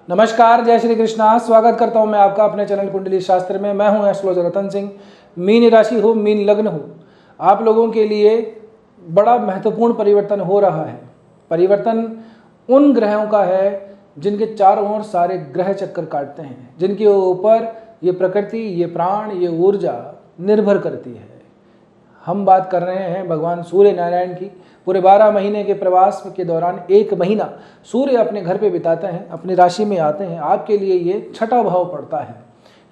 नमस्कार, जय श्री कृष्णा। स्वागत करता हूं मैं आपका अपने चैनल कुंडली शास्त्र में। मैं हूं एस्ट्रोलॉजर रतन सिंह। मीन राशि हो, मीन लग्न हो, आप लोगों के लिए बड़ा महत्वपूर्ण परिवर्तन हो रहा है। परिवर्तन उन ग्रहों का है जिनके चारों ओर सारे ग्रह चक्कर काटते हैं, जिनके ऊपर ये प्रकृति, ये प्राण, ये ऊर्जा निर्भर करती है। हम बात कर रहे हैं भगवान सूर्य नारायण की। पूरे 12 महीने के प्रवास के दौरान 1 महीना सूर्य अपने घर पे बिताते हैं, अपनी राशि में आते हैं। आपके लिए ये छठा भाव पड़ता है।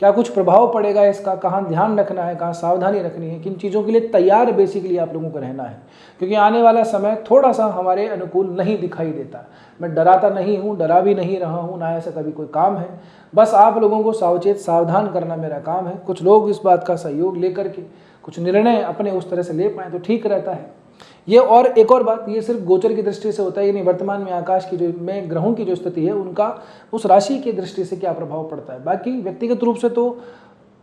क्या कुछ प्रभाव पड़ेगा इसका, कहाँ ध्यान रखना है, कहाँ सावधानी रखनी है, किन चीज़ों के लिए तैयार बेसिकली आप लोगों को रहना है, क्योंकि आने वाला समय थोड़ा सा हमारे अनुकूल नहीं दिखाई देता। मैं डराता नहीं हूँ, डरा भी नहीं रहा हूँ, ना ऐसा कभी कोई काम है। बस आप लोगों को सावचेत सावधान करना मेरा काम है। कुछ लोग इस बात का सहयोग लेकर के कुछ निर्णय अपने उस तरह से ले पाएँ तो ठीक रहता है ये। और एक और बात, ये सिर्फ गोचर की दृष्टि से होता है, यानी वर्तमान में आकाश की जो में ग्रहों की जो स्थिति है उनका उस राशि की दृष्टि से क्या प्रभाव पड़ता है। बाकी व्यक्तिगत रूप से तो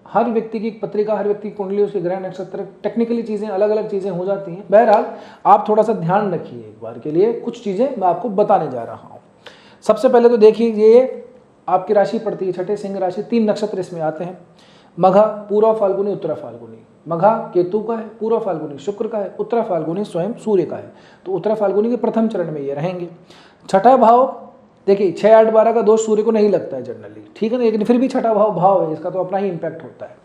हर व्यक्ति की पत्रिका, हर व्यक्ति की कुंडली, उसके ग्रह नक्षत्र, टेक्निकली चीज़ें अलग अलग चीज़ें हो जाती हैं। बहरहाल आप थोड़ा सा ध्यान रखिए। एक बार के लिए कुछ चीज़ें मैं आपको बताने जा रहा हूँ। सबसे पहले तो देखिए, ये आपकी राशि पड़ती है छठे, सिंह राशि। 3 नक्षत्र इसमें आते हैं, मघा, पूर्वा फाल्गुनी, उत्तरा फाल्गुनी। मघा केतु का है, पूर्व फाल्गुनी शुक्र का है, उत्तरा फाल्गुनी स्वयं सूर्य का है। तो उत्तरा फाल्गुनी के प्रथम चरण में ये रहेंगे। छठा भाव देखिए, 6, 8, 12 का दोष सूर्य को नहीं लगता है जनरली, ठीक है ना, लेकिन फिर भी छठा भाव है, इसका तो अपना ही इंपैक्ट होता है।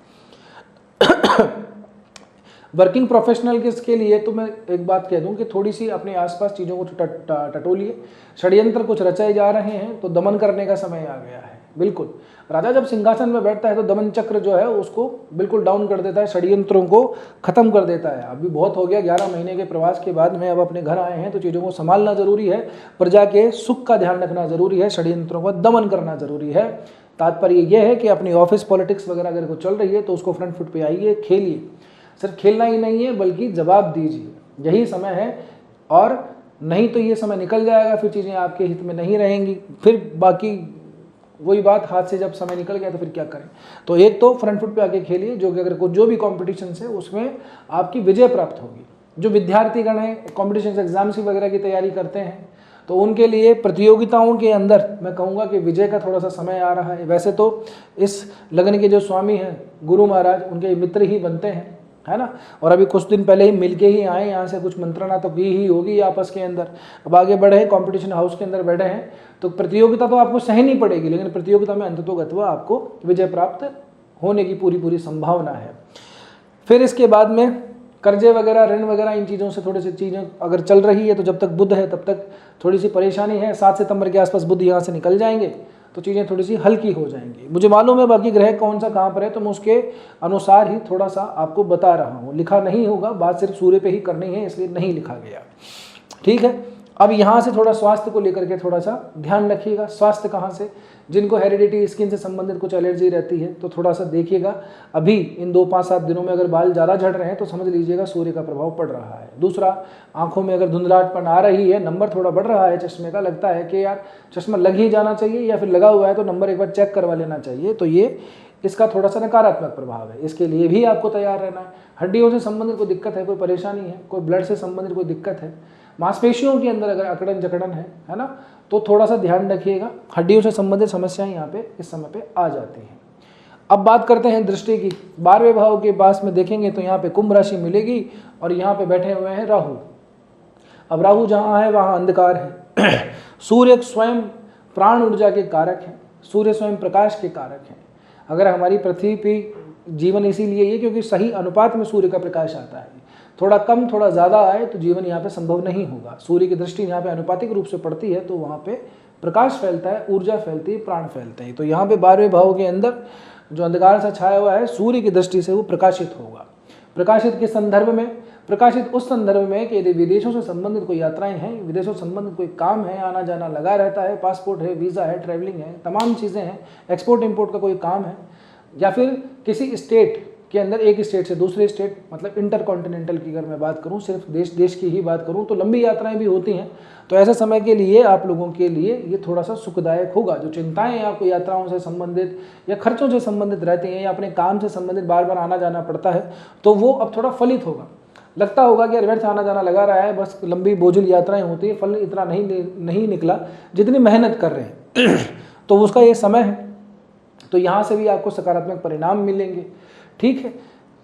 वर्किंग प्रोफेशनल के लिए तो मैं एक बात कह दूं कि थोड़ी सी अपने आसपास चीज़ों को टटोलिए। षड्यंत्र कुछ रचाए जा रहे हैं तो दमन करने का समय आ गया है। बिल्कुल, राजा जब सिंहासन में बैठता है तो दमन चक्र जो है उसको बिल्कुल डाउन कर देता है, षड्यंत्रों को खत्म कर देता है। अभी बहुत हो गया, 11 महीने के प्रवास के बाद में अब अपने घर आए हैं तो चीज़ों को संभालना जरूरी है, प्रजा के सुख का ध्यान रखना जरूरी है, षड्यंत्रों का दमन करना जरूरी है। तात्पर्य यह है कि अपनी ऑफिस पॉलिटिक्स वगैरह अगर को चल रही है तो उसको फ्रंट फुट पे आइए, खेलिए। सिर्फ खेलना ही नहीं है बल्कि जवाब दीजिए, यही समय है। और नहीं तो ये समय निकल जाएगा, फिर चीज़ें आपके हित में नहीं रहेंगी। फिर बाकी वही बात, हाथ से जब समय निकल गया तो फिर क्या करें। तो एक तो फ्रंट फुट पे आके खेलिए, जो कि अगर जो भी कॉम्पिटिशन है उसमें आपकी विजय प्राप्त होगी। जो विद्यार्थीगण हैं, कॉम्पिटिशन एग्जाम्स वगैरह की तैयारी करते हैं तो उनके लिए प्रतियोगिताओं के अंदर मैं कहूँगा कि विजय का थोड़ा सा समय आ रहा है। वैसे तो इस लग्न के जो स्वामी हैं गुरु महाराज, उनके मित्र ही बनते हैं, है ना। और अभी कुछ दिन पहले ही मिलके ही आए, यहाँ से कुछ मंत्रणा तो की ही होगी आपस के अंदर। अब आगे बढ़े हैं, कंपटीशन हाउस के अंदर बैठे हैं, तो प्रतियोगिता तो आपको सहनी पड़ेगी, लेकिन प्रतियोगिता में अंततोगत्वा आपको विजय प्राप्त होने की पूरी संभावना है। फिर इसके बाद में कर्जे वगैरह, ऋण वगैरह, इन चीज़ों से थोड़ी सी चीज़ें अगर चल रही है तो जब तक बुध है तब तक थोड़ी सी परेशानी है। 7 सितंबर के आसपास बुध यहाँ से निकल जाएंगे तो चीज़ें थोड़ी सी हल्की हो जाएंगी। मुझे मालूम है बाकी ग्रह कौन सा कहाँ पर है, तो मैं उसके अनुसार ही थोड़ा सा आपको बता रहा हूँ। लिखा नहीं होगा, बात सिर्फ सूर्य पे ही करनी है, इसलिए नहीं लिखा गया, ठीक है। अब यहाँ से थोड़ा स्वास्थ्य को लेकर के थोड़ा सा ध्यान रखिएगा। स्वास्थ्य कहाँ से, जिनको हेरिडिटी स्किन से संबंधित कुछ एलर्जी रहती है तो थोड़ा सा देखिएगा। अभी इन 2-5-7 दिनों में अगर बाल ज़्यादा झड़ रहे हैं तो समझ लीजिएगा सूर्य का प्रभाव पड़ रहा है। दूसरा, आंखों में अगर धुंधलाहटपन आ रही है, नंबर थोड़ा बढ़ रहा है चश्मे का, लगता है कि यार चश्मा लग ही जाना चाहिए, या फिर लगा हुआ है तो नंबर एक बार चेक करवा लेना चाहिए, तो ये इसका थोड़ा सा नकारात्मक प्रभाव है। इसके लिए भी आपको तैयार रहना है। हड्डियों से संबंधित कोई दिक्कत है, कोई परेशानी है, कोई ब्लड से संबंधित कोई दिक्कत है, मांसपेशियों के अंदर अगर अकड़न जकड़न है ना, तो थोड़ा सा ध्यान रखिएगा। हड्डियों से संबंधित समस्याएं यहाँ पे इस समय पे आ जाती हैं। अब बात करते हैं दृष्टि की। 12वें भाव के पास में देखेंगे तो यहाँ पे कुंभ राशि मिलेगी और यहाँ पे बैठे हुए हैं राहु। अब राहु जहाँ है वहाँ अंधकार है। सूर्य स्वयं प्राण ऊर्जा के कारक हैं, सूर्य स्वयं प्रकाश के कारक हैं। अगर हमारी पृथ्वी पे जीवन इसीलिए है क्योंकि सही अनुपात में सूर्य का प्रकाश आता है। थोड़ा कम थोड़ा ज़्यादा आए तो जीवन यहाँ पे संभव नहीं होगा। सूर्य की दृष्टि यहाँ पे अनुपातिक रूप से पड़ती है तो वहाँ पे प्रकाश फैलता है, ऊर्जा फैलती है, प्राण फैलते हैं। तो यहाँ पे 12वें भाव के अंदर जो अंधकार सा छाया हुआ है, सूर्य की दृष्टि से वो प्रकाशित होगा। प्रकाशित किस संदर्भ में? प्रकाशित उस संदर्भ में कि यदि विदेशों से संबंधित कोई यात्राएं हैं, विदेशों से संबंधित कोई काम है, आना जाना लगा रहता है, पासपोर्ट है, वीज़ा है, ट्रैवलिंग है, तमाम चीज़ें हैं, एक्सपोर्ट इम्पोर्ट का कोई काम है, या फिर किसी स्टेट के अंदर एक स्टेट से दूसरे स्टेट, मतलब इंटरकॉन्टिनेंटल की अगर मैं बात करूं, सिर्फ देश की ही बात करूं, तो लंबी यात्राएं भी होती हैं। तो ऐसे समय के लिए आप लोगों के लिए ये थोड़ा सा सुखदायक होगा। जो चिंताएं आपको यात्राओं से संबंधित या खर्चों से संबंधित रहती हैं, या अपने काम से संबंधित बार बार आना जाना पड़ता है, तो वो अब थोड़ा फलित होगा। लगता होगा कि व्यर्थ आना जाना लगा रहा है, बस लंबी बोझिल यात्राएं होती है, फल इतना नहीं निकला जितनी मेहनत कर रहे हैं। तो उसका ये समय है, तो यहाँ से भी आपको सकारात्मक परिणाम मिलेंगे। ठीक है,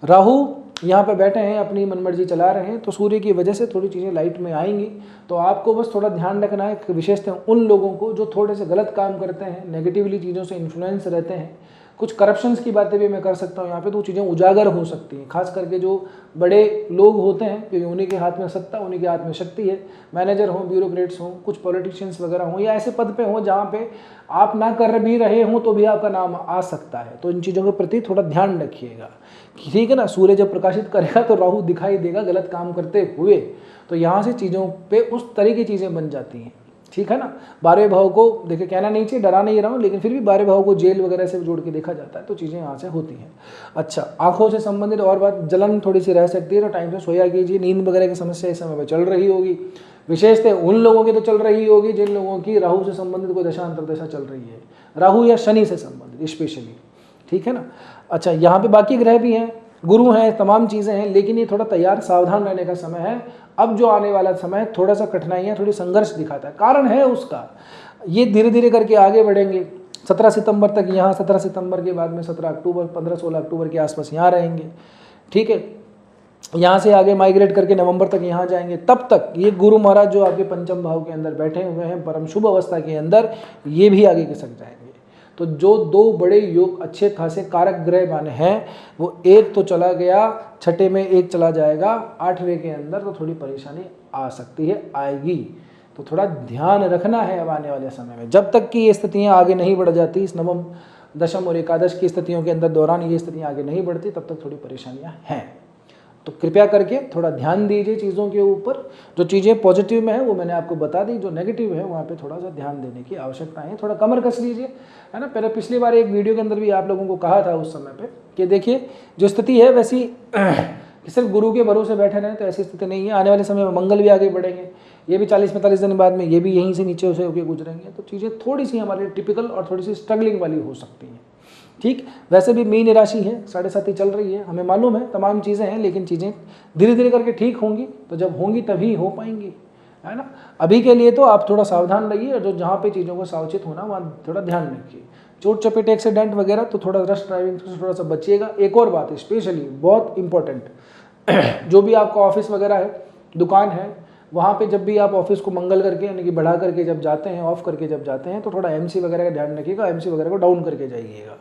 राहु यहाँ पे बैठे हैं, अपनी मनमर्जी चला रहे हैं, तो सूर्य की वजह से थोड़ी चीज़ें लाइट में आएंगी। तो आपको बस थोड़ा ध्यान रखना है, विशेषतः उन लोगों को जो थोड़े से गलत काम करते हैं, नेगेटिवली चीज़ों से इन्फ्लुएंस रहते हैं। कुछ करप्शंस की बातें भी मैं कर सकता हूँ यहाँ पे, तो चीज़ें उजागर हो सकती हैं, खास करके जो बड़े लोग होते हैं, क्योंकि उन्हीं के हाथ में सत्ता, उन्हीं के हाथ में शक्ति है। मैनेजर हों, ब्यूरोक्रेट्स हों, कुछ पॉलिटिशियंस वगैरह हों, या ऐसे पद पे हों जहाँ पे आप ना कर भी रहे हों तो भी आपका नाम आ सकता है। तो इन चीज़ों के प्रति थोड़ा ध्यान रखिएगा, ठीक है ना। सूर्य जब प्रकाशित करेगा तो राहु दिखाई देगा गलत काम करते हुए, तो यहाँ से चीज़ों पे उस तरह की चीज़ें बन जाती हैं, ठीक है ना। 12वें भाव को देखिए, कहना नहीं चाहिए, डरा नहीं रहा हूँ, लेकिन फिर भी 12वें भाव को जेल वगैरह से जोड़ के देखा जाता है, तो चीज़ें यहाँ से होती हैं। अच्छा, आंखों से संबंधित और बात, जलन थोड़ी सी रह सकती है, तो टाइम से सोया कीजिए। नींद वगैरह की समस्या इस समय पर चल रही होगी, विशेषतः उन लोगों की तो चल रही होगी जिन लोगों की राहु से संबंधित कोई दशा अंतर्दशा चल रही है, राहु या शनि से संबंधित स्पेशली, ठीक है ना। अच्छा, यहाँ पे बाकी ग्रह भी हैं, गुरु हैं, तमाम चीज़ें हैं, लेकिन ये थोड़ा तैयार सावधान रहने का समय है। अब जो आने वाला समय थोड़ा सा कठिनाइयाँ, थोड़ी संघर्ष दिखाता है, कारण है उसका, ये धीरे धीरे करके आगे बढ़ेंगे। 17 सितंबर तक यहाँ, 17 सितंबर के बाद में 17 अक्टूबर, 15-16 अक्टूबर के आसपास यहाँ रहेंगे, ठीक है। यहाँ से आगे माइग्रेट करके नवंबर तक यहाँ जाएंगे। तब तक ये गुरु महाराज जो आपके पंचम भाव के अंदर बैठे हुए हैं, परम शुभ अवस्था के अंदर, ये भी आगे खिसक जाएंगे। तो जो दो बड़े योग अच्छे खासे कारक ग्रह माने हैं, वो एक तो चला गया, छठे में एक चला जाएगा, 8वें के अंदर, तो थोड़ी परेशानी आ सकती है, आएगी। तो थोड़ा ध्यान रखना है अब आने वाले समय में। जब तक कि ये स्थितियाँ आगे नहीं बढ़ जाती, इस नवम, दशम और एकादश की स्थितियों के अंदर दौरान ये स्थितियाँ आगे नहीं बढ़ती, तब तक थोड़ी परेशानियाँ हैं। तो कृपया करके थोड़ा ध्यान दीजिए चीज़ों के ऊपर। जो चीज़ें पॉजिटिव में है वो मैंने आपको बता दी, जो नेगेटिव है वहाँ पे थोड़ा सा ध्यान देने की आवश्यकता है। थोड़ा कमर कस लीजिए, है ना। पहले पिछली बार एक वीडियो के अंदर भी आप लोगों को कहा था उस समय पे कि देखिए जो स्थिति है वैसी सिर्फ गुरु के भरोसे बैठे रहें तो ऐसी स्थिति नहीं है। आने वाले समय में मंगल भी आगे बढ़ेंगे, ये भी 40-45 दिन बाद में ये भी यहीं से नीचे से होकर गुजरेंगे। तो चीज़ें थोड़ी सी हमारे टिपिकल और थोड़ी सी स्ट्रगलिंग वाली हो सकती हैं, ठीक। वैसे भी मीन राशि है, 7.5 चल रही है, हमें मालूम है तमाम चीज़ें हैं, लेकिन चीज़ें धीरे धीरे करके ठीक होंगी। तो जब होंगी तभी हो पाएंगी, है ना। अभी के लिए तो आप थोड़ा सावधान रहिए, और जो जहाँ पे चीज़ों को सावचेत होना वहाँ थोड़ा ध्यान रखिए। चोट चपेट, एक्सीडेंट वगैरह तो थोड़ा रश ड्राइविंग से थोड़ा सा बचिएगा। एक और बात स्पेशली बहुत इंपॉर्टेंट, जो भी आपका ऑफिस वगैरह है, दुकान है, वहाँ पे जब भी आप ऑफिस को मंगल करके यानी कि बढ़ा करके जब जाते हैं, ऑफ करके जब जाते हैं, तो थोड़ा एमसी वगैरह का ध्यान रखिएगा, एमसी वगैरह को डाउन करके जाइएगा,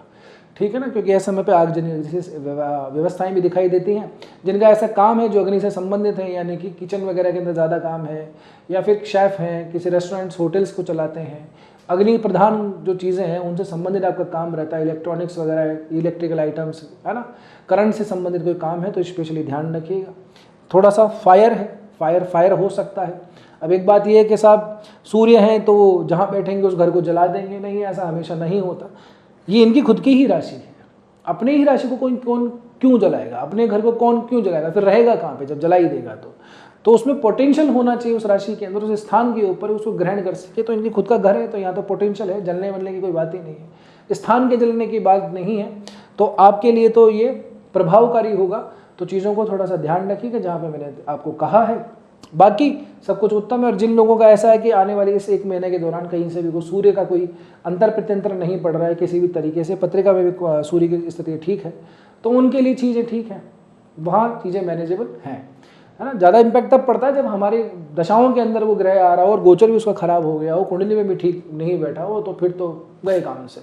ठीक है ना। क्योंकि ऐसे समय पे आगजनी जैसे व्यवस्थाएं भी दिखाई देती हैं। जिनका ऐसा काम है जो अग्नि से संबंधित है, यानी कि किचन वगैरह के अंदर ज़्यादा काम है, या फिर शेफ़ हैं, किसी रेस्टोरेंट्स होटल्स को चलाते हैं, अग्नि प्रधान जो चीज़ें हैं उनसे संबंधित आपका काम रहता है, इलेक्ट्रॉनिक्स वगैरह, इलेक्ट्रिकल आइटम्स, है ना, करंट से संबंधित कोई काम है तो स्पेशली ध्यान रखिएगा। थोड़ा सा फायर है, फायर हो सकता है। अब एक बात यह है कि साहब सूर्य हैं तो वो जहाँ बैठेंगे उस घर को जला देंगे, नहीं, ऐसा हमेशा नहीं होता। ये इनकी खुद की ही राशि है, अपनी ही राशि को कौन क्यों जलाएगा, अपने घर को कौन क्यों जलाएगा, फिर रहेगा कहाँ पे जब जला ही देगा। तो उसमें पोटेंशियल होना चाहिए उस राशि के अंदर, उस स्थान के ऊपर उसको ग्रहण कर सके। तो इनकी खुद का घर है तो यहाँ तो पोटेंशियल है, जलने वलने की कोई बात ही नहीं है, स्थान के जलने की बात नहीं है। तो आपके लिए तो ये प्रभावकारी होगा। तो चीज़ों को थोड़ा सा ध्यान रखिएगा जहाँ पे मैंने आपको कहा है। बाकी सब कुछ उत्तम है। और जिन लोगों का ऐसा है कि आने वाले इस 1 महीने के दौरान कहीं से भी कोई सूर्य का कोई अंतर प्रत्यंतर नहीं पड़ रहा है किसी भी तरीके से, पत्रिका में भी सूर्य की स्थिति ठीक है, तो उनके लिए चीज़ें ठीक हैं, वहाँ चीज़ें मैनेजेबल हैं, है ना। ज़्यादा इम्पैक्ट तब पड़ता है जब हमारी दशाओं के अंदर वो ग्रह आ रहा हो और गोचर भी उसका खराब हो गया हो, कुंडली में भी ठीक नहीं बैठा हो, तो फिर तो गए काम से।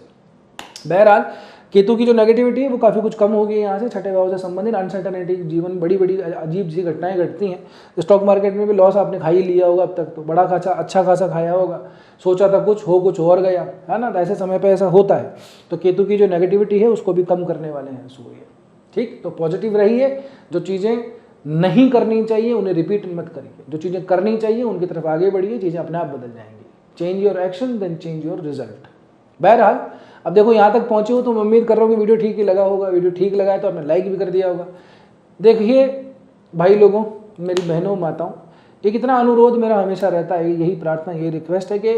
बहरहाल केतु की जो नेगेटिविटी है वो काफ़ी कुछ कम हो गई है यहाँ से। छठे भाव से संबंधित अनसर्टनिटी, जीवन बड़ी बड़ी अजीब सी घटनाएं घटती हैं। स्टॉक मार्केट में भी लॉस आपने खा ही लिया होगा अब तक, तो बड़ा खासा अच्छा खासा खाया होगा, सोचा था कुछ और गया, है ना। तो ऐसे समय पे ऐसा होता है। तो केतु की जो नेगेटिविटी है उसको भी कम करने वाले हैं सूर्य, ठीक। तो पॉजिटिव रहिए, जो चीज़ें नहीं करनी चाहिए उन्हें रिपीट मत करिए, जो चीज़ें करनी चाहिए उनकी तरफ आगे बढ़िए, चीज़ें अपने आप बदल जाएंगी। Change your action then change your result. बहरहाल अब देखो यहाँ तक पहुँचे हो तो मैं उम्मीद कर रहा हूँ कि वीडियो ठीक ही लगा होगा। वीडियो ठीक लगा है तो आपने लाइक भी कर दिया होगा। देखिए भाई लोगों, मेरी बहनों, माताओं, एक इतना अनुरोध मेरा हमेशा रहता है, यही प्रार्थना, यही रिक्वेस्ट है कि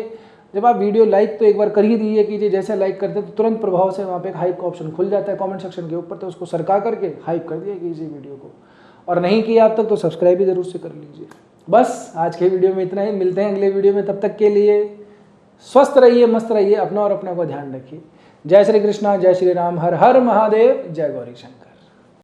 जब आप वीडियो लाइक तो एक बार कर ही दीजिए कीजिए। जैसे लाइक करते हैं तो तुरंत प्रभाव से वहाँ पे एक हाइप का ऑप्शन खुल जाता है कमेंट सेक्शन के ऊपर, तो उसको सरका करके हाइप कर दिया कीजिए वीडियो को। और नहीं किया आप तक तो सब्सक्राइब भी ज़रूर से कर लीजिए। बस आज के वीडियो में इतना ही, मिलते हैं अगले वीडियो में, तब तक के लिए स्वस्थ रहिए, मस्त रहिए, अपना और अपना को ध्यान रखिए। जय श्री कृष्णा, जय श्री राम, हर हर महादेव, जय गौरी शंकर।